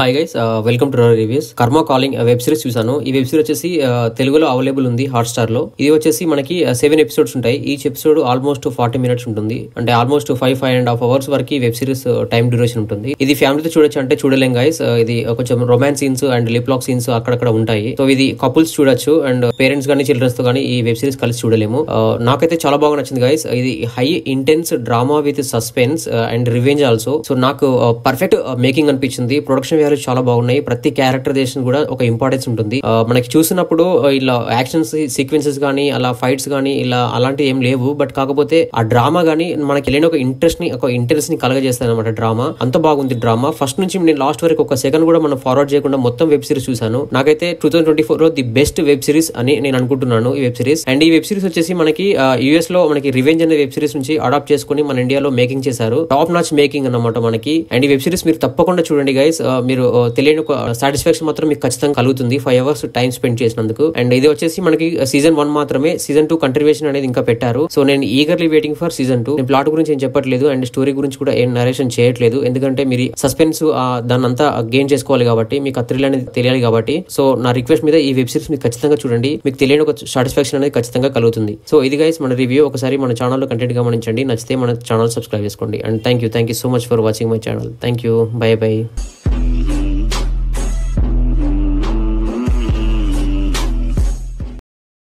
Hi guys, welcome to our reviews. కర్మ calling web series చూసాను. ఈ వెబ్ సిరీస్ వచ్చేసి తెలుగులో అవైలబుల్ ఉంది హాట్‌స్టార్ లో. ఇది వచ్చేసి మనకి 7 ఎపిసోడ్స్ ఉంటాయి. ఈచ్ ఎపిసోడ్ ఆల్మోస్ట్ 40 మినిట్స్ ఉంటుంది. అంటే ఆల్మోస్ట్ 5.5 అవర్స్ వరకు వెబ్ సిరీస్ టైం డ్యూరేషన్ ఉంటుంది. ఇది ఫ్యామిలీతో చూడొచ్చు అంటే చూడలేం గైస్. ఇది కొంచెం romance scenes and lip lock scenes అక్కడక్కడ ఉంటాయి. సో ఇది కపుల్స్ చూడొచ్చు అండ్ పేరెంట్స్ గానీ చిల్డ్రన్స్ తో గానీ ఈ వెబ్ సిరీస్ కలిసి చూడలేము. నాకైతే చాలా బాగా నచ్చింది గైస్. ఇది high intense drama with suspense and revenge also. So నాకు పర్ఫెక్ట్ మేకింగ్ అనిపించింది. ప్రొడక్షన్ వాల్యూస్ చాలా బాగున్నాయి. ప్రతి క్యారెక్టరైజేషన్ కూడా ఒక ఇంపార్టెన్స్ ఉంటుంది. మనకి చూసినప్పుడు ఇలా యాక్షన్స్ సీక్వెన్సెస్ గానీ అలా ఫైట్స్ గానీ ఇలా అలాంటి ఏం లేవు. బట్ కాకపోతే ఆ డ్రామా గానీ మనకి లేని ఒక ఇంట్రెస్ట్ ని కలగజేస్తాయి అనమాట. డ్రామా అంత బాగుంది. డ్రామా ఫస్ట్ నుంచి నేను లాస్ట్ వరకు ఒక సెకండ్ కూడా మనం ఫార్వర్డ్ చేయకుండా మొత్తం వెబ్ సిరీస్ చూసాను. నాకైతే 2024 లో ది బెస్ట్ వెబ్ సిరీస్ అని నేను అనుకుంటున్నాను ఈ వెబ్ సిరీస్. అండ్ ఈ వెబ్ సిరీస్ వచ్చేసి మనకి యుఎస్ లో మనకి రివెంజ్ అనే వెబ్ సిరీస్ నుంచి అడాప్ట్ చేసుకుని మన ఇండియాలో మేకింగ్ చేశారు. టాప్ నాచ్ మేకింగ్ అన్నమాట మనకి. అండ్ ఈ వెబ్ సిరీస్ మీరు తప్పకుండా చూడండి గైస్. మీరు తెలియని ఒక సాటిస్ఫాక్షన్ మాత్రం మీకు ఖచ్చితంగా కలుగుతుంది 5 అవర్స్ టైం స్పెండ్ చేసినందుకు. అండ్ ఇది వచ్చేసి మనకి సీజన్ 1 మాత్రమే. సీజన్ 2 కంటిన్యూషన్ అనేది ఇంకా పెట్టారు. సో నేను ఈగర్లీ వెయిటింగ్ ఫర్ సీజన్ 2. నేను ప్లాట్ గురించి ఏం చెప్పట్లేదు అండ్ స్టోరీ గురించి కూడా ఏం నరేషన్ చేయట్లేదు. ఎందుకంటే మీరు సస్పెన్స్ దాన్ని అంతా గెయిన్ చేసుకోవాలి కాబట్టి, మీకు ఆ థ్రిల్ అనేది తెలియాలి కాబట్టి. సో నా రిక్వెస్ట్ మీద ఈ వెబ్ సిరీస్ మీరు ఖచ్చితంగా చూడండి. మీకు తెలియని ఒక సాటిస్ఫాక్షన్ అనేది ఖచ్చితంగా కలుగుతుంది. సో ఇది గైస్ మన రివ్యూ. ఒకసారి మన ఛానల్లో కంటెంట్ గమనించండి. నచ్చితే మన ఛానల్ సబ్స్క్రైబ్ చేసుకోండి. And thank you so much for watching my channel. Thank you. By by.